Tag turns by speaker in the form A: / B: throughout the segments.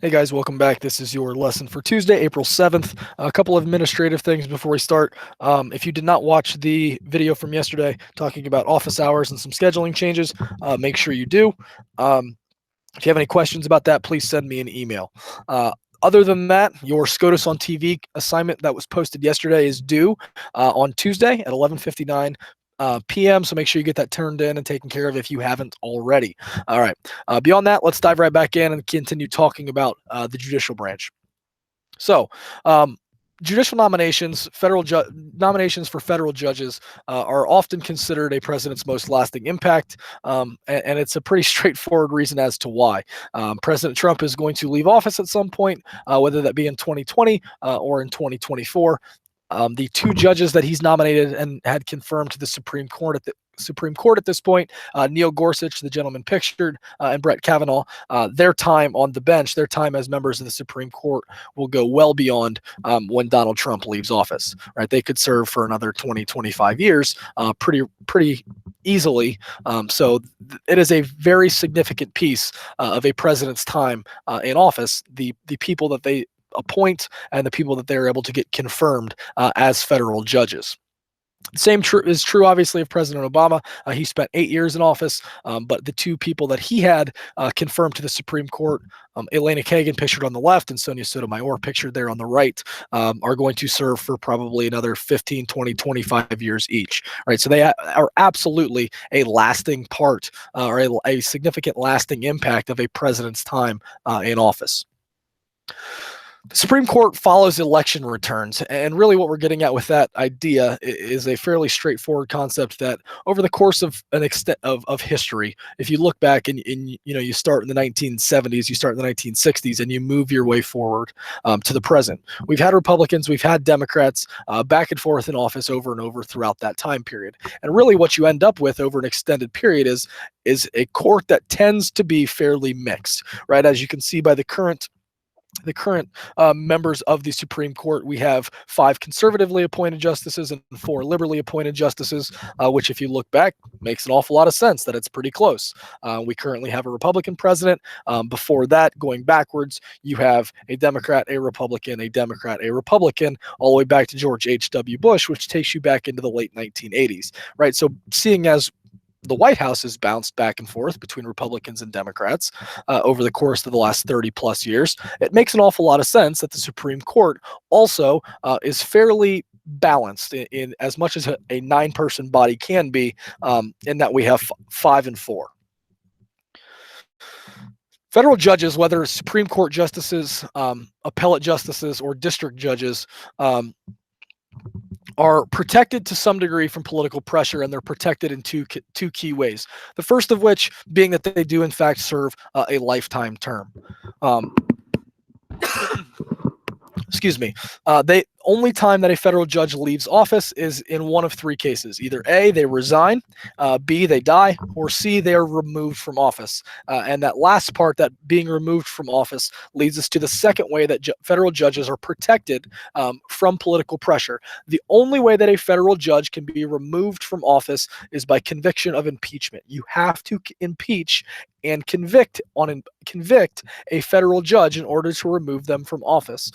A: Hey guys, welcome back. This is your lesson for Tuesday, April 7th. A couple of administrative things before we start. If you did not watch the video from yesterday talking about office hours and some scheduling changes, make sure you do. Um, if you have any questions about that, please send me an email. Other than that, your SCOTUS on TV assignment that was posted yesterday is due on Tuesday at 11:59 p.m. So make sure you get that turned in and taken care of if you haven't already. All right. Beyond that, let's dive right back in and continue talking about the judicial branch. So, um, judicial nominations, nominations for federal judges are often considered a president's most lasting impact, and it's a pretty straightforward reason as to why. President Trump is going to leave office at some point, whether that be in 2020 or in 2024. The two judges that he's nominated and had confirmed to the Supreme Court at this point, Neil Gorsuch, the gentleman pictured, and Brett Kavanaugh, their time on the bench, their time as members of the Supreme Court will go well beyond when Donald Trump leaves office. Right? They could serve for another 20, 25 years pretty easily. It is a very significant piece of a president's time in office. The people that they appoint and the people that they're able to get confirmed as federal judges. Same is true, obviously, of President Obama. He spent 8 years in office, but the two people that he had confirmed to the Supreme Court, Elena Kagan, pictured on the left, and Sonia Sotomayor, pictured there on the right, are going to serve for probably another 15, 20, 25 years each. Right, so they are absolutely a lasting part or a significant lasting impact of a president's time in office. The Supreme Court follows election returns, and really what we're getting at with that idea is a fairly straightforward concept that over the course of an extent of history, if you look back and you start in the 1970s, you start in the 1960s, and you move your way forward to the present. We've had Republicans, we've had Democrats back and forth in office over and over throughout that time period, and really what you end up with over an extended period is a court that tends to be fairly mixed, right? As you can see by the current members of the Supreme Court, we have 5 conservatively appointed justices and 4 liberally appointed justices, which, if you look back, makes an awful lot of sense that it's pretty close. We currently have a Republican president. Before that, going backwards, you have a Democrat, a Republican, a Democrat, a Republican, all the way back to George H.W. Bush, which takes you back into the late 1980s, right? So seeing as the White House has bounced back and forth between Republicans and Democrats over the course of the last 30 plus years, it makes an awful lot of sense that the Supreme Court also is fairly balanced in as much as a 9-person body can be, in that we have 5 and 4. Federal judges, whether Supreme Court justices, appellate justices, or district judges, are protected to some degree from political pressure, and they're protected in two key ways. The first of which being that they do in fact serve a lifetime term. Excuse me. They only time that a federal judge leaves office is in one of 3 cases. Either A, they resign, B, they die, or C, they are removed from office. And that last part, that being removed from office, leads us to the second way that federal judges are protected from political pressure. The only way that a federal judge can be removed from office is by conviction of impeachment. You have to impeach and convict a federal judge in order to remove them from office.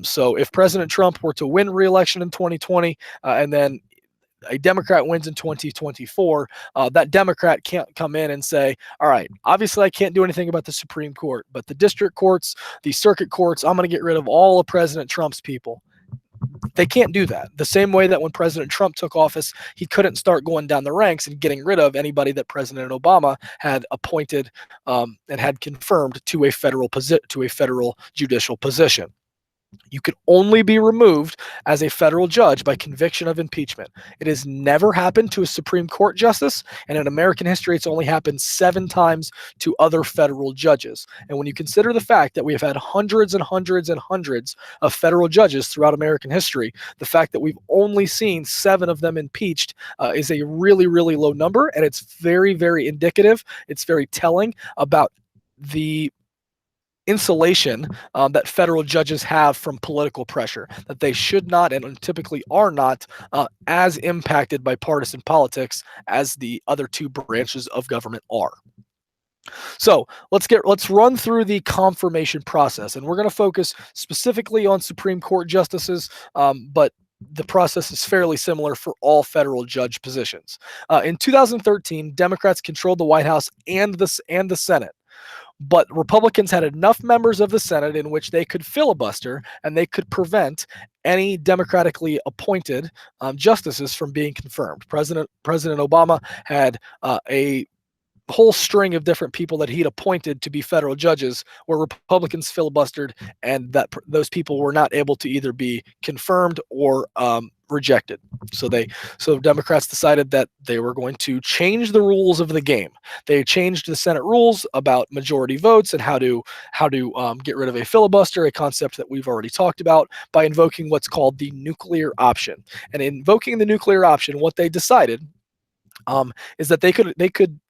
A: So if President Trump were to win re-election in 2020 and then a Democrat wins in 2024, that Democrat can't come in and say, all right, obviously I can't do anything about the Supreme Court, but the district courts, the circuit courts, I'm going to get rid of all of President Trump's people. They can't do that. The same way that when President Trump took office, he couldn't start going down the ranks and getting rid of anybody that President Obama had appointed and had confirmed to a federal judicial position. You can only be removed as a federal judge by conviction of impeachment. It has never happened to a Supreme Court justice, and in American history, it's only happened 7 times to other federal judges. And when you consider the fact that we have had hundreds and hundreds and hundreds of federal judges throughout American history, the fact that we've only seen 7 of them impeached is a really, really low number, and it's very, very indicative. It's very telling about the insulation that federal judges have from political pressure, that they should not and typically are not as impacted by partisan politics as the other 2 branches of government are. So let's run through the confirmation process, and we're going to focus specifically on Supreme Court justices, but the process is fairly similar for all federal judge positions. In 2013, Democrats controlled the White House and the Senate. But Republicans had enough members of the Senate in which they could filibuster and they could prevent any democratically appointed justices from being confirmed. President Obama had a whole string of different people that he'd appointed to be federal judges where Republicans filibustered, and those people were not able to either be confirmed or rejected. So Democrats decided that they were going to change the rules of the game. They changed the Senate rules about majority votes and how to get rid of a filibuster, a concept that we've already talked about, by invoking what's called the nuclear option. And invoking the nuclear option, what they decided is that they could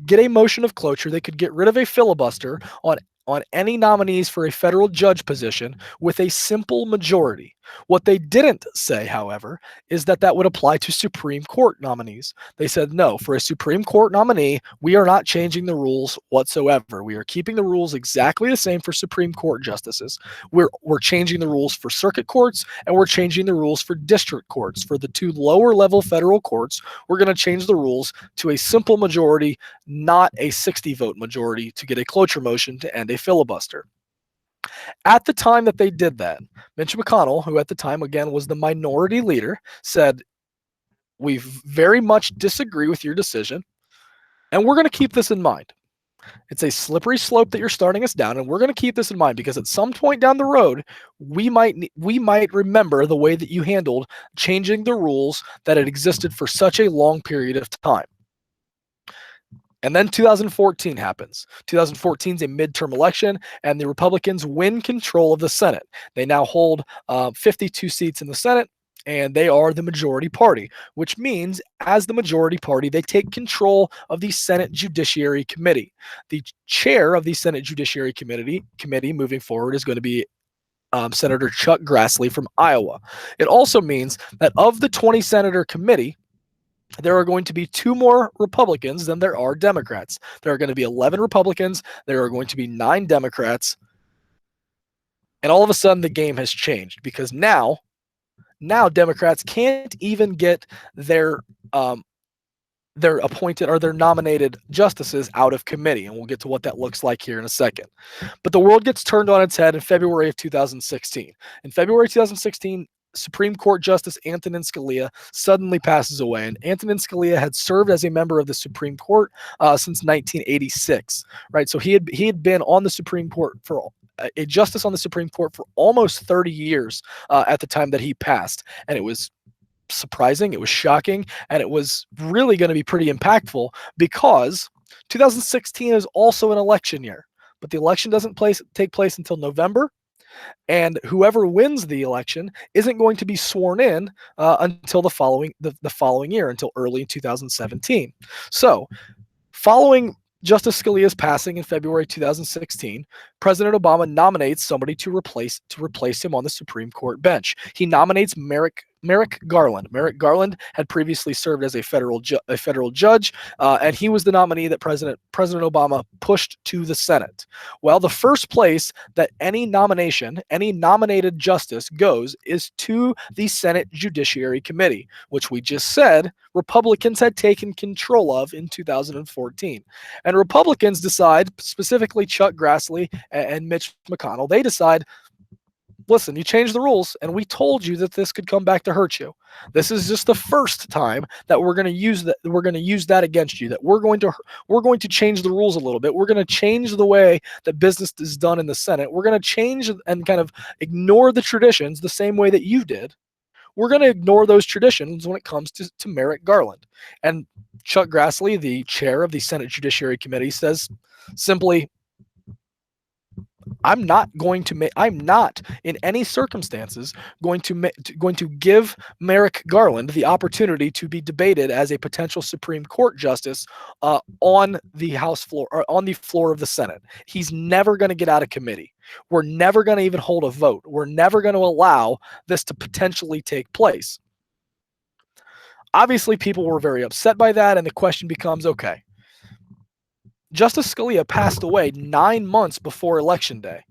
A: get a motion of cloture. They could get rid of a filibuster on any nominees for a federal judge position with a simple majority. What they didn't say, however, is that that would apply to Supreme Court nominees. They said, no, for a Supreme Court nominee, we are not changing the rules whatsoever. We are keeping the rules exactly the same for Supreme Court justices. We're changing the rules for circuit courts, and we're changing the rules for district courts. For the two lower level federal courts, we're going to change the rules to a simple majority, not a 60 vote majority, to get a cloture motion to end a filibuster. At the time that they did that, Mitch McConnell, who at the time again was the minority leader, said, we very much disagree with your decision, and we're going to keep this in mind. It's a slippery slope that you're starting us down, and we're going to keep this in mind because at some point down the road, we might remember the way that you handled changing the rules that had existed for such a long period of time. And then 2014 happens. 2014 is a midterm election, and the Republicans win control of the Senate. They now hold 52 seats in the Senate, and they are the majority party, which means as the majority party, they take control of the Senate Judiciary Committee. The chair of the Senate Judiciary Committee moving forward is going to be Senator Chuck Grassley from Iowa. It also means that of the 20-senator committee, there are going to be 2 more Republicans than there are Democrats. There are going to be 11 Republicans. There are going to be 9 Democrats. And all of a sudden, the game has changed because now Democrats can't even get their appointed or their nominated justices out of committee. And we'll get to what that looks like here in a second. But the world gets turned on its head in February of 2016. In February 2016, Supreme Court Justice Antonin Scalia suddenly passes away. And Antonin Scalia had served as a member of the Supreme Court since 1986, right? So he had been on the Supreme Court for a justice on the Supreme Court for almost 30 years at the time that he passed. And it was surprising, it was shocking, and it was really going to be pretty impactful because 2016 is also an election year. But the election doesn't take place until November. And whoever wins the election isn't going to be sworn in until the following year, until early 2017. So, following Justice Scalia's passing in February 2016, President Obama nominates somebody to replace him on the Supreme Court bench. He nominates Merrick Garland. Merrick Garland had previously served as a federal judge, and he was the nominee that President Obama pushed to the Senate. Well, the first place that any nominated justice goes is to the Senate Judiciary Committee, which we just said Republicans had taken control of in 2014. And Republicans decide, specifically Chuck Grassley and Mitch McConnell, they decide, listen, you changed the rules, and we told you that this could come back to hurt you. This is just the first time that we're going to use that. We're going to use that against you. That we're going to change the rules a little bit. We're going to change the way that business is done in the Senate. We're going to change and kind of ignore the traditions the same way that you did. We're going to ignore those traditions when it comes to Merrick Garland. And Chuck Grassley, the chair of the Senate Judiciary Committee, says simply, I'm not in any circumstances going to give Merrick Garland the opportunity to be debated as a potential Supreme Court justice on the House floor or on the floor of the Senate. He's never going to get out of committee. We're never going to even hold a vote. We're never going to allow this to potentially take place. Obviously, people were very upset by that, and the question becomes, okay, Justice Scalia passed away 9 months before Election Day.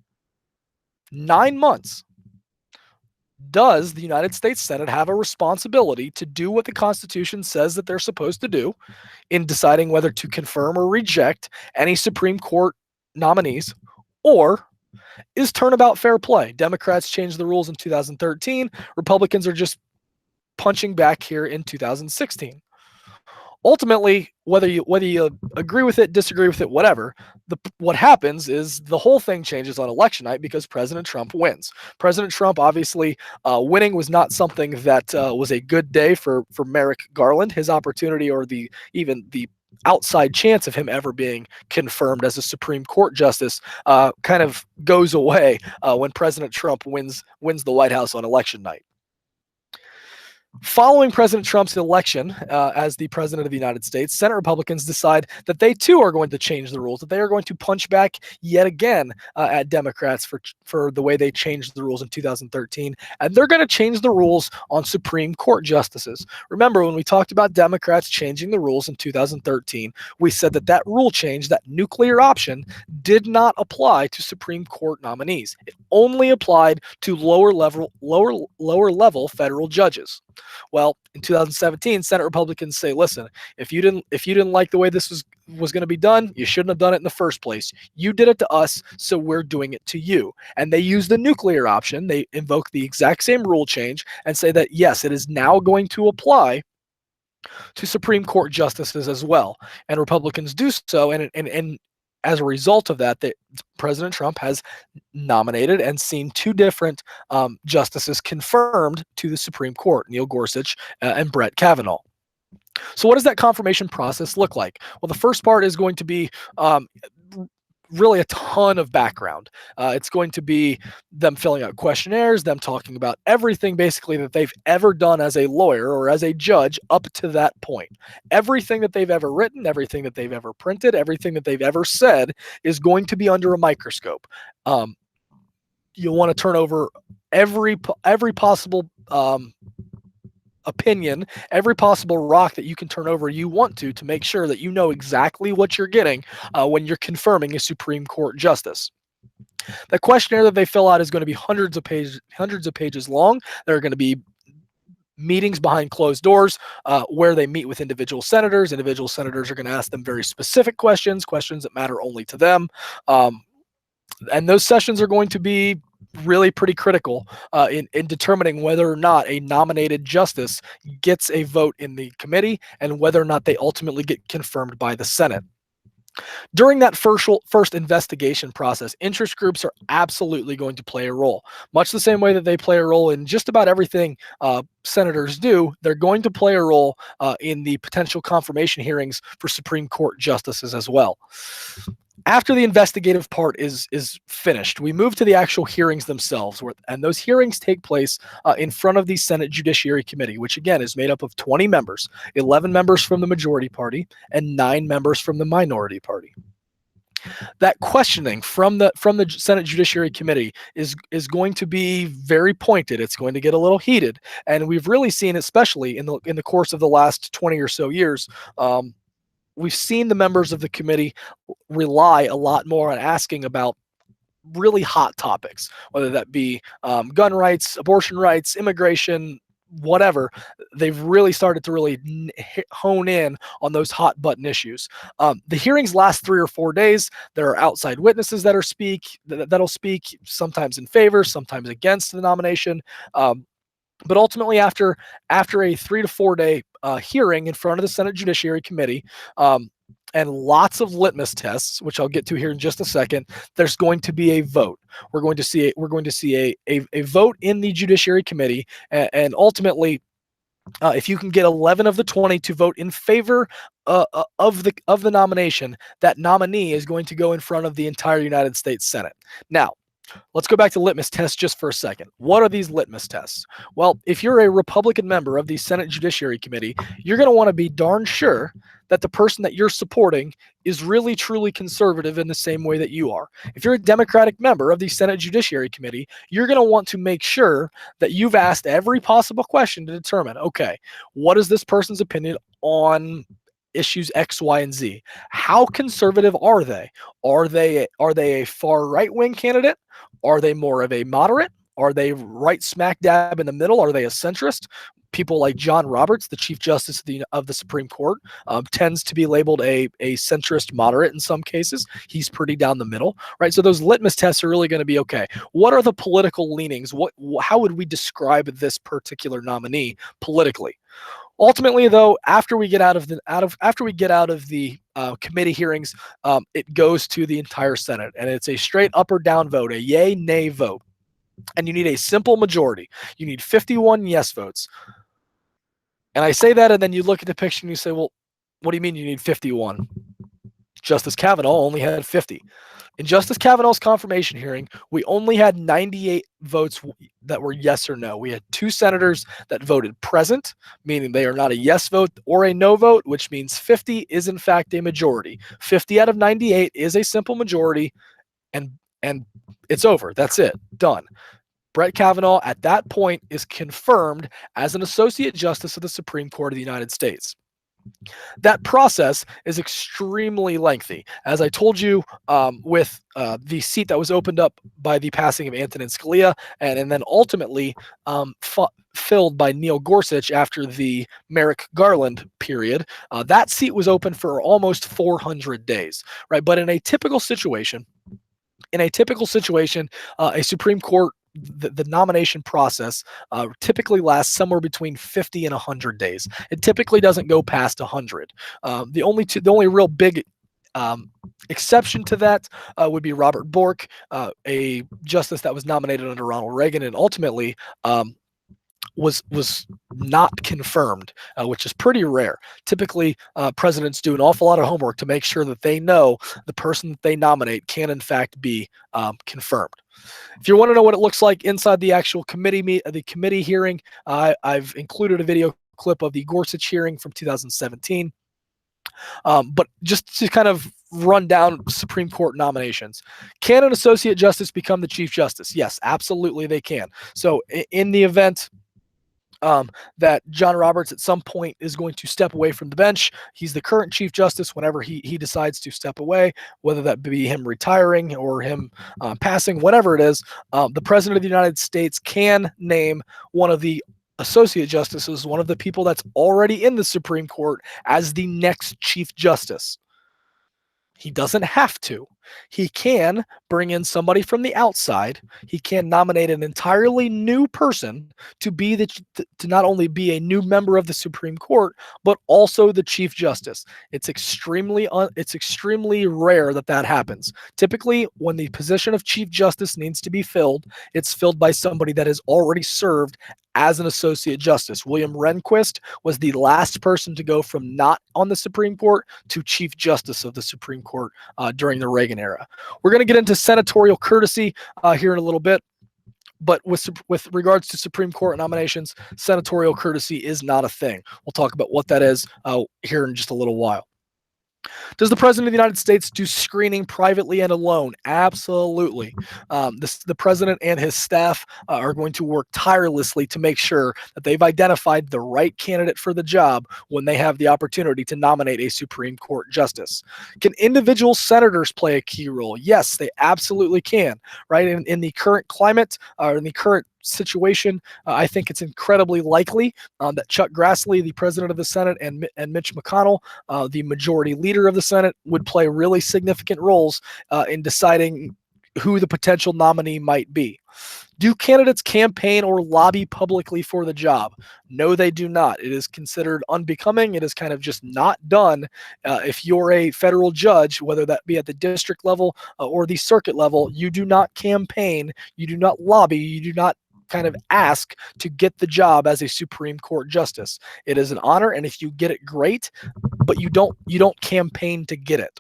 A: 9 months. Does the United States Senate have a responsibility to do what the Constitution says that they're supposed to do in deciding whether to confirm or reject any Supreme Court nominees? Or is turnabout fair play? Democrats changed the rules in 2013. Republicans are just punching back here in 2016. Ultimately, whether you agree with it, disagree with it, whatever, what happens is the whole thing changes on election night because President Trump wins. President Trump, obviously, winning was not something that was a good day for Merrick Garland. His opportunity, or even the outside chance of him ever being confirmed as a Supreme Court justice, kind of goes away when President Trump wins the White House on election night. Following President Trump's election as the president of the United States, Senate Republicans decide that they too are going to change the rules, that they are going to punch back yet again at Democrats for the way they changed the rules in 2013, and they're going to change the rules on Supreme Court justices. Remember, when we talked about Democrats changing the rules in 2013, we said that rule change, that nuclear option, did not apply to Supreme Court nominees. It only applied to lower level federal judges. Well, in 2017, Senate Republicans say, listen, if you didn't like the way this was going to be done, you shouldn't have done it in the first place. You did it to us, so we're doing it to you. And they use the nuclear option. They invoke the exact same rule change and say that, yes, it is now going to apply to Supreme Court justices as well. And Republicans do so, and as a result of that, President Trump has nominated and seen two different justices confirmed to the Supreme Court, Neil Gorsuch and Brett Kavanaugh. So what does that confirmation process look like? Well, the first part is going to be really a ton of background. It's going to be them filling out questionnaires, them talking about everything basically that they've ever done as a lawyer or as a judge up to that point. Everything that they've ever written, everything that they've ever printed, everything that they've ever said is going to be under a microscope. You'll want to turn over every possible opinion, every possible rock that you can turn over you want to make sure that you know exactly what you're getting when you're confirming a Supreme Court justice. The questionnaire that they fill out is going to be hundreds of pages long. There are going to be meetings behind closed doors where they meet with individual senators. Individual senators are going to ask them very specific questions that matter only to them. And those sessions are going to be really pretty critical in determining whether or not a nominated justice gets a vote in the committee and whether or not they ultimately get confirmed by the Senate. During that first investigation process, interest groups are absolutely going to play a role. Much the same way that they play a role in just about everything senators do, they're going to play a role in the potential confirmation hearings for Supreme Court justices as well. After the investigative part is finished, we move to the actual hearings themselves, and those hearings take place in front of the Senate Judiciary Committee, which again is made up of 20 members, 11 members from the majority party and 9 members from the minority party. That questioning from the Senate Judiciary Committee is going to be very pointed. It's going to get a little heated, and we've really seen, especially in the course of the last 20 or so years, we've seen the members of the committee rely a lot more on asking about really hot topics, whether that be gun rights, abortion rights, immigration, whatever. They've really started to really hone in on those hot button issues. The hearings last 3 or 4 days. There are outside witnesses that'll speak, sometimes in favor, sometimes against the nomination. But ultimately, after a 3 to 4 day hearing in front of the Senate Judiciary Committee, and lots of litmus tests, which I'll get to here in just a second, there's going to be a vote. We're going to see a vote in the Judiciary Committee, and ultimately, if you can get 11 of the 20 to vote in favor of the nomination, that nominee is going to go in front of the entire United States Senate. Now, let's go back to litmus tests just for a second. What are these litmus tests? Well, if you're a Republican member of the Senate Judiciary Committee, you're going to want to be darn sure that the person that you're supporting is really, truly conservative in the same way that you are. If you're a Democratic member of the Senate Judiciary Committee, you're going to want to make sure that you've asked every possible question to determine, okay, what is this person's opinion on issues X, Y, and Z. How conservative are they? Are they a far right wing candidate? Are they more of a moderate? Are they right smack dab in the middle? Are they a centrist? People like John Roberts, the Chief Justice of the Supreme Court, tends to be labeled a centrist moderate in some cases. He's pretty down the middle, right? So those litmus tests are really going to be okay. What are the political leanings? How would we describe this particular nominee politically? Ultimately, though, after we get out of the committee hearings, it goes to the entire Senate, and it's a straight up or down vote, a yay nay vote, and you need a simple majority. You need 51 yes votes. And I say that, and then you look at the picture and you say, well, what do you mean you need 51? Justice Kavanaugh only had 50. In Justice Kavanaugh's confirmation hearing, we only had 98 votes that were yes or no. We had 2 senators that voted present, meaning they are not a yes vote or a no vote, which means 50 is in fact a majority. 50 out of 98 is a simple majority, and it's over. That's it. Done. Brett Kavanaugh at that point is confirmed as an Associate Justice of the Supreme Court of the United States. That process is extremely lengthy. As I told you, with the seat that was opened up by the passing of Antonin Scalia, and then ultimately filled by Neil Gorsuch after the Merrick Garland period, that seat was open for almost 400 days, right? But in a typical situation, a Supreme Court, the nomination process typically lasts somewhere between 50 and 100 days. It typically doesn't go past 100. The only real big exception to that would be Robert Bork, a justice that was nominated under Ronald Reagan and ultimately was not confirmed, which is pretty rare. Typically, presidents do an awful lot of homework to make sure that they know the person that they nominate can in fact be confirmed. If you want to know what it looks like inside the actual committee hearing, I've included a video clip of the Gorsuch hearing from 2017. But just to kind of run down Supreme Court nominations. Can an Associate Justice become the Chief Justice? Yes, absolutely they can. So in the event that John Roberts at some point is going to step away from the bench, he's the current Chief Justice whenever he decides to step away, whether that be him retiring or him passing, whatever it is, the President of the United States can name one of the Associate Justices, one of the people that's already in the Supreme Court, as the next Chief Justice. He doesn't have to. He can bring in somebody from the outside. He can nominate an entirely new person to not only be a new member of the Supreme Court, but also the Chief Justice. It's extremely rare that happens. Typically, when the position of Chief Justice needs to be filled, it's filled by somebody that has already served as an Associate Justice. William Rehnquist was the last person to go from not on the Supreme Court to Chief Justice of the Supreme Court during the Reagan era. We're going to get into senatorial courtesy here in a little bit. But with regards to Supreme Court nominations, senatorial courtesy is not a thing. We'll talk about what that is here in just a little while. Does the President of the United States do screening privately and alone? Absolutely. The President and his staff are going to work tirelessly to make sure that they've identified the right candidate for the job when they have the opportunity to nominate a Supreme Court justice. Can individual senators play a key role? Yes, they absolutely can. Right? In the current climate, or in the current situation, I think it's incredibly likely that Chuck Grassley, the President of the Senate, and Mitch McConnell, the Majority Leader of the Senate, would play really significant roles in deciding who the potential nominee might be. Do candidates campaign or lobby publicly for the job? No, they do not. It is considered unbecoming. It is kind of just not done. If you're a federal judge, whether that be at the district level or the circuit level, you do not campaign, you do not lobby, you do not kind of ask to get the job as a Supreme Court justice. It is an honor, and if you get it, great, but you don't campaign to get it.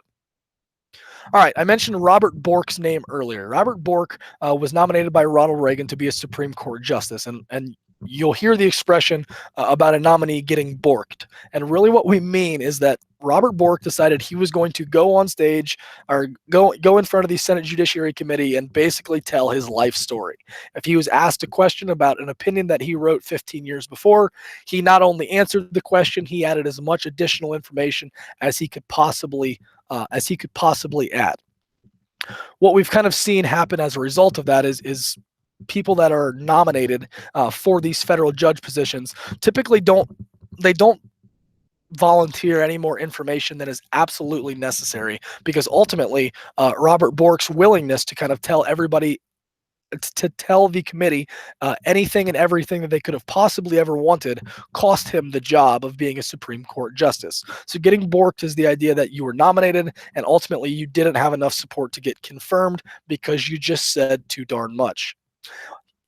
A: All right, I mentioned Robert Bork's name earlier. Robert Bork was nominated by Ronald Reagan to be a Supreme Court justice, and you'll hear the expression about a nominee getting borked. And really what we mean is that Robert Bork decided he was going to go on stage or go in front of the Senate Judiciary Committee and basically tell his life story. If he was asked a question about an opinion that he wrote 15 years before, he not only answered the question, he added as much additional information as he could possibly add. What we've kind of seen happen as a result of that is people that are nominated for these federal judge positions typically don't volunteer any more information than is absolutely necessary, because ultimately Robert Bork's willingness to kind of tell everybody, to tell the committee anything and everything that they could have possibly ever wanted, cost him the job of being a Supreme Court justice. So getting borked is the idea that you were nominated and ultimately you didn't have enough support to get confirmed because you just said too darn much.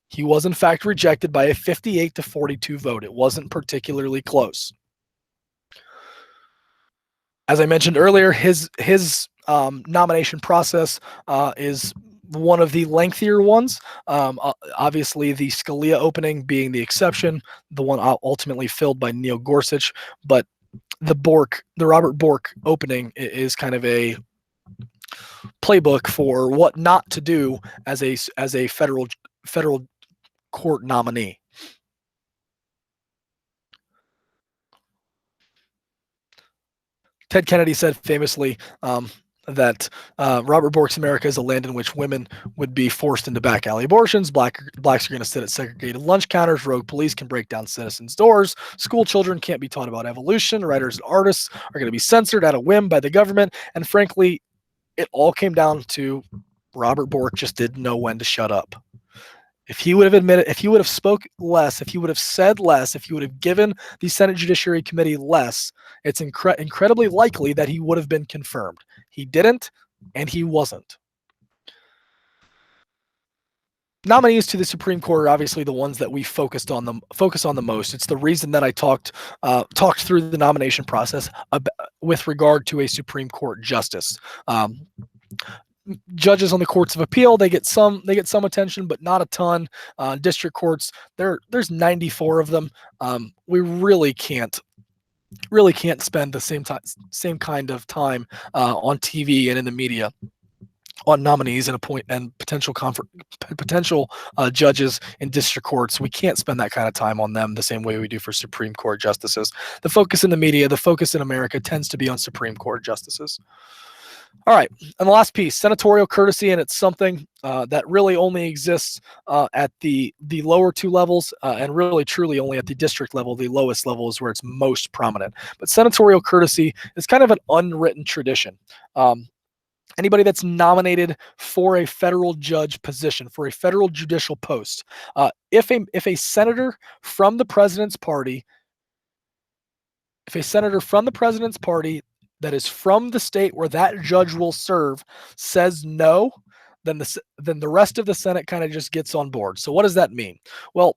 A: He was in fact rejected by a 58-42 vote. It wasn't particularly close. As I mentioned earlier, his nomination process is one of the lengthier ones. Obviously, the Scalia opening being the exception, the one ultimately filled by Neil Gorsuch. But the Robert Bork opening is kind of a playbook for what not to do as a federal court nominee. Ted Kennedy said famously that Robert Bork's America is a land in which women would be forced into back alley abortions, blacks are going to sit at segregated lunch counters, rogue police can break down citizens' doors, school children can't be taught about evolution, writers and artists are going to be censored at a whim by the government, and frankly, it all came down to Robert Bork just didn't know when to shut up. If he would have admitted, if he would have spoke less, if he would have said less, if he would have given the Senate Judiciary Committee less, it's incredibly likely that he would have been confirmed. He didn't, and he wasn't. Nominees to the Supreme Court are obviously the ones that we focus on the most. It's the reason that I talked through the nomination process with regard to a Supreme Court justice. Judges on the courts of appeal, they get some attention, but not a ton. District courts, there's 94 of them. We really can't spend the same kind of time on TV and in the media on nominees and potential judges in district courts. We can't spend that kind of time on them the same way we do for Supreme Court justices. The focus in the media, the focus in America tends to be on Supreme Court justices. All right, and the last piece, senatorial courtesy, and it's something that really only exists at the lower two levels, and really truly only at the district level. The lowest level is where it's most prominent. But senatorial courtesy is kind of an unwritten tradition. Anybody that's nominated for a federal judge position, for a federal judicial post, if a senator from the president's party, that is from the state where that judge will serve says no, then the rest of the Senate kind of just gets on board. So what does that mean? Well,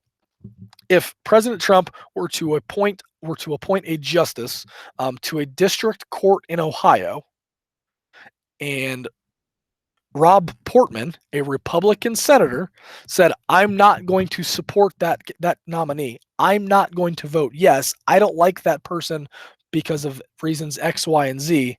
A: if President Trump were to appoint a justice to a district court in Ohio, and Rob Portman, a Republican senator, said, "I'm not going to support that nominee. I'm not going to vote yes. I don't like that person because of reasons X, Y, and Z."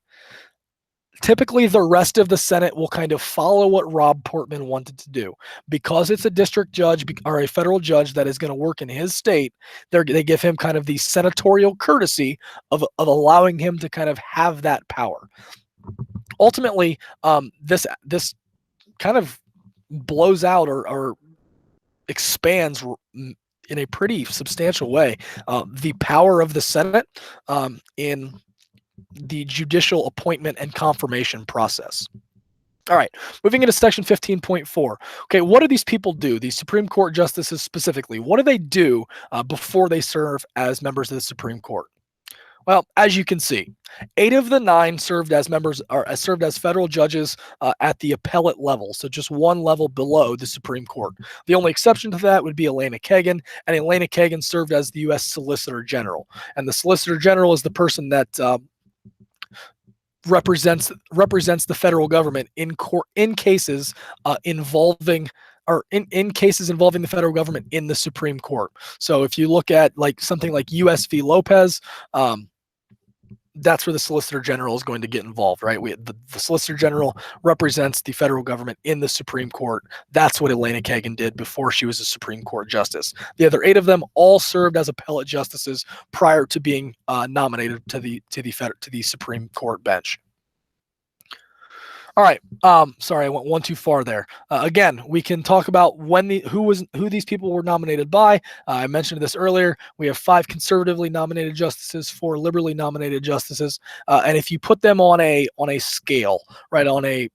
A: Typically, the rest of the Senate will kind of follow what Rob Portman wanted to do. Because it's a district judge or a federal judge that is going to work in his state, they give him kind of the senatorial courtesy of allowing him to kind of have that power. Ultimately, this kind of blows out or expands in a pretty substantial way the power of the Senate in the judicial appointment and confirmation process. All right, moving into section 15.4. Okay, what do these people do? These Supreme Court justices specifically, what do they do before they serve as members of the Supreme Court? Well, as you can see, 8 of the 9 served as federal judges at the appellate level, so just one level below the Supreme Court. The only exception to that would be Elena Kagan, and Elena Kagan served as the U.S. Solicitor General. And the Solicitor General is the person that represents the federal government in court in cases involving or in cases involving the federal government in the Supreme Court. So if you look at like something like US v. Lopez, that's where the Solicitor General is going to get involved, right? The Solicitor General represents the federal government in the Supreme Court. That's what Elena Kagan did before she was a Supreme Court justice. The other 8 of them all served as appellate justices prior to being nominated to the Supreme Court bench. All right. Sorry, I went one too far there. Again, we can talk about who these people were nominated by. I mentioned this earlier. We have 5 conservatively nominated justices, 4 liberally nominated justices, and if you put them on a scale, right, on a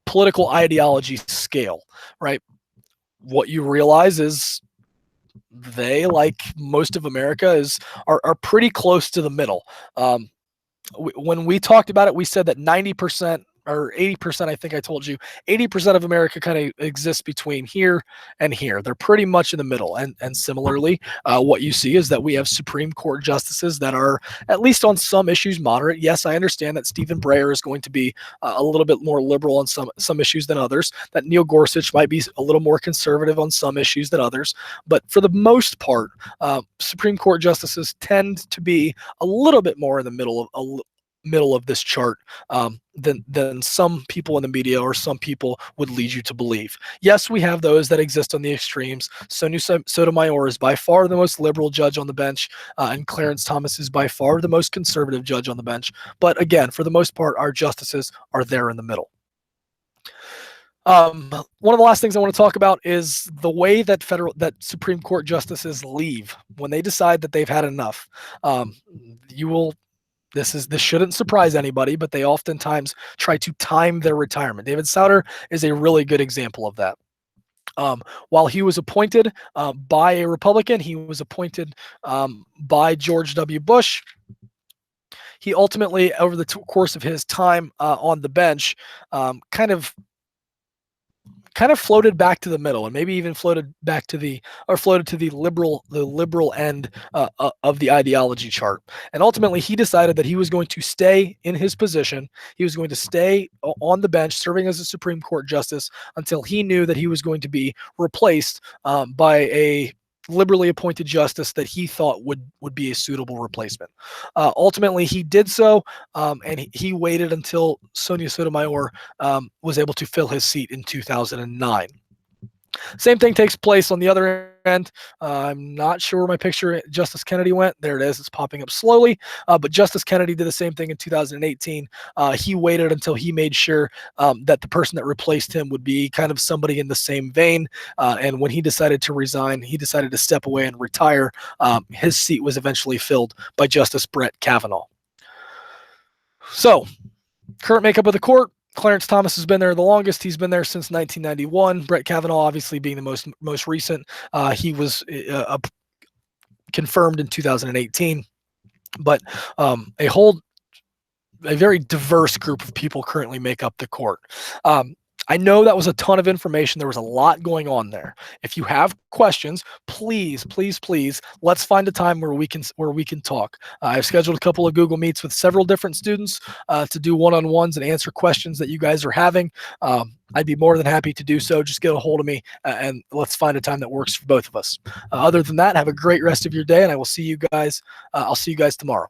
A: political ideology scale, right, what you realize is they, like most of America, are pretty close to the middle. When we talked about it, we said that 90% or 80%, I think I told you, 80% of America kind of exists between here and here. They're pretty much in the middle. And similarly, what you see is that we have Supreme Court justices that are, at least on some issues, moderate. Yes, I understand that Stephen Breyer is going to be a little bit more liberal on some issues than others, that Neil Gorsuch might be a little more conservative on some issues than others. But for the most part, Supreme Court justices tend to be a little bit more in the middle of this chart than some people in the media or some people would lead you to believe. Yes, we have those that exist on the extremes. Sonia Sotomayor is by far the most liberal judge on the bench, and Clarence Thomas is by far the most conservative judge on the bench. But again, for the most part, our justices are there in the middle. One of the last things I want to talk about is the way that Supreme Court justices leave when they decide that they've had enough. This shouldn't surprise anybody, but they oftentimes try to time their retirement. David Souter is a really good example of that. While he was appointed by a Republican, he was appointed by George W. Bush. He ultimately, over the course of his time on the bench, kind of floated back to the middle, and maybe even floated to the liberal end of the ideology chart. And ultimately, he decided that he was going to stay in his position. He was going to stay on the bench, serving as a Supreme Court justice until he knew that he was going to be replaced by a liberally appointed justice that he thought would be a suitable replacement. Ultimately, he did so, and he waited until Sonia Sotomayor was able to fill his seat in 2009. Same thing takes place on the other end. I'm not sure where my picture Justice Kennedy went. There it is. It's popping up slowly. But Justice Kennedy did the same thing in 2018. He waited until he made sure that the person that replaced him would be kind of somebody in the same vein. And when he decided to resign, he decided to step away and retire. His seat was eventually filled by Justice Brett Kavanaugh. So, current makeup of the court. Clarence Thomas has been there the longest. He's been there since 1991. Brett Kavanaugh, obviously, being the most recent. He was confirmed in 2018. But a very diverse group of people currently make up the court. I know that was a ton of information. There was a lot going on there. If you have questions, please, let's find a time where we can talk. I've scheduled a couple of Google Meets with several different students to do one-on-ones and answer questions that you guys are having. I'd be more than happy to do so. Just get a hold of me and let's find a time that works for both of us. Other than that, have a great rest of your day, and I will see you guys. I'll see you guys tomorrow.